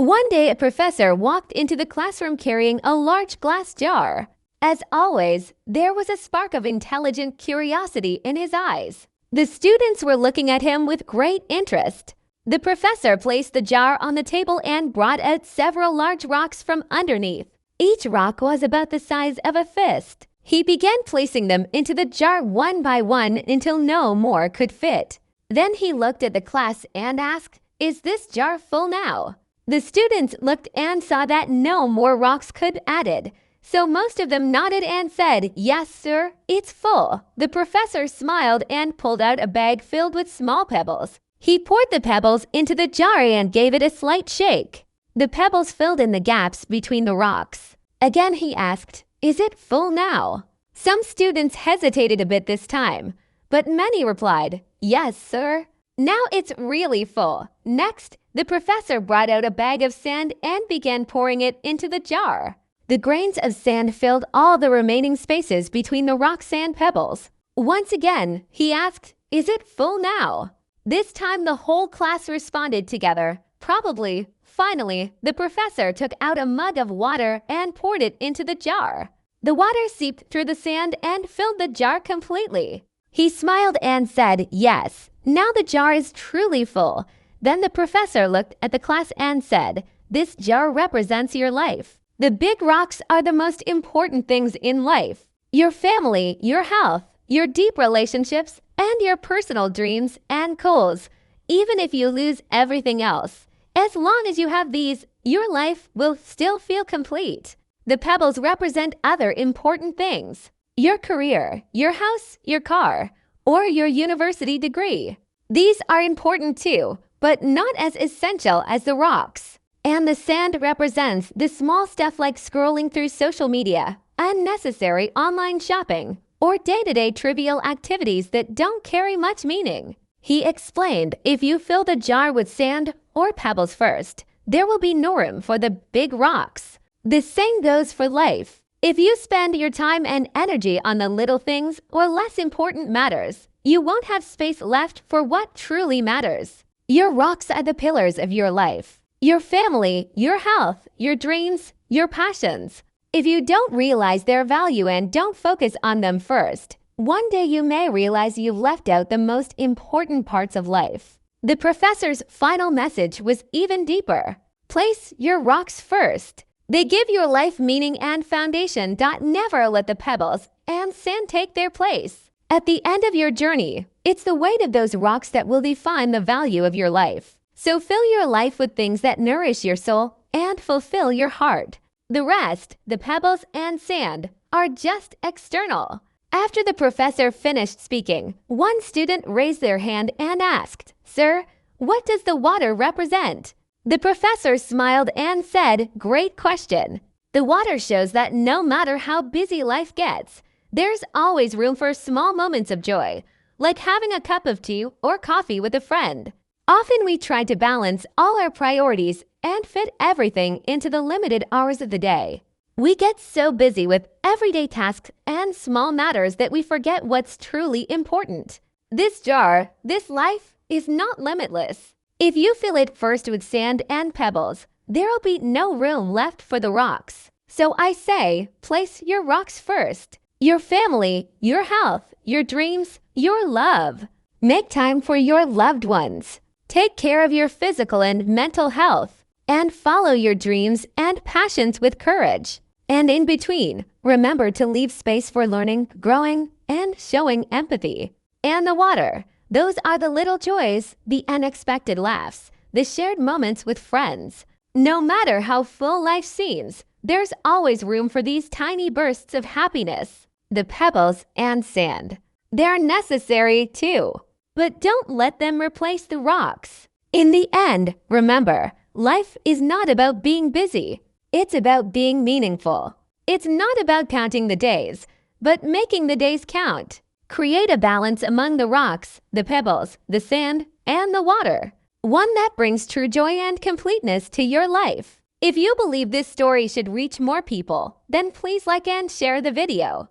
One day, a professor walked into the classroom carrying a large glass jar. As always, there was a spark of intelligent curiosity in his eyes. The students were looking at him with great interest. The professor placed the jar on the table and brought out several large rocks from underneath. Each rock was about the size of a fist. He began placing them into the jar one by one until no more could fit. Then he looked at the class and asked, "Is this jar full now?" The students looked and saw that no more rocks could be added. So most of them nodded and said, "Yes, sir, it's full." The professor smiled and pulled out a bag filled with small pebbles. He poured the pebbles into the jar and gave it a slight shake. The pebbles filled in the gaps between the rocks. Again he asked, "Is it full now?" Some students hesitated a bit this time, but many replied, "Yes, sir." Now it's really full. Next, the professor brought out a bag of sand and began pouring it into the jar. The grains of sand filled all the remaining spaces between the rocks and pebbles. Once again, he asked, "Is it full now?" This time the whole class responded together. Probably. Finally, the professor took out a mug of water and poured it into the jar. The water seeped through the sand and filled the jar completely. He smiled and said, "Yes, now the jar is truly full." Then the professor looked at the class and said, "This jar represents your life. The big rocks are the most important things in life. Your family, your health, your deep relationships, and your personal dreams and goals. Even if you lose everything else, as long as you have these, your life will still feel complete." The pebbles represent other important things: your career, your house, your car, or your university degree. These are important too, but not as essential as the rocks. And the sand represents the small stuff like scrolling through social media, unnecessary online shopping, or day-to-day trivial activities that don't carry much meaning. He explained, if you fill the jar with sand or pebbles first, there will be no room for the big rocks. The same goes for life. If you spend your time and energy on the little things or less important matters, you won't have space left for what truly matters. Your rocks are the pillars of your life: your family, your health, your dreams, your passions. If you don't realize their value and don't focus on them first, one day you may realize you've left out the most important parts of life. The professor's final message was even deeper. Place your rocks first. They give your life meaning and foundation. Never let the pebbles and sand take their place. At the end of your journey, it's the weight of those rocks that will define the value of your life. So fill your life with things that nourish your soul and fulfill your heart. The rest, the pebbles and sand, are just external. After the professor finished speaking, one student raised their hand and asked, "Sir, what does the water represent?" The professor smiled and said, "Great question. The water shows that no matter how busy life gets, there's always room for small moments of joy, like having a cup of tea or coffee with a friend." Often we try to balance all our priorities and fit everything into the limited hours of the day. We get so busy with everyday tasks and small matters that we forget what's truly important. This jar, this life, is not limitless. If you fill it first with sand and pebbles, there'll be no room left for the rocks. So I say, place your rocks first: your family, your health, your dreams, your love. Make time for your loved ones. Take care of your physical and mental health, and follow your dreams and passions with courage. And in between, remember to leave space for learning, growing, and showing empathy. And the water. Those are the little joys, the unexpected laughs, the shared moments with friends. No matter how full life seems, there's always room for these tiny bursts of happiness. The pebbles and sand. They're necessary too, but don't let them replace the rocks. In the end, remember, life is not about being busy. It's about being meaningful. It's not about counting the days, but making the days count. Create a balance among the rocks, the pebbles, the sand, and the water. One that brings true joy and completeness to your life. If you believe this story should reach more people, then please like and share the video.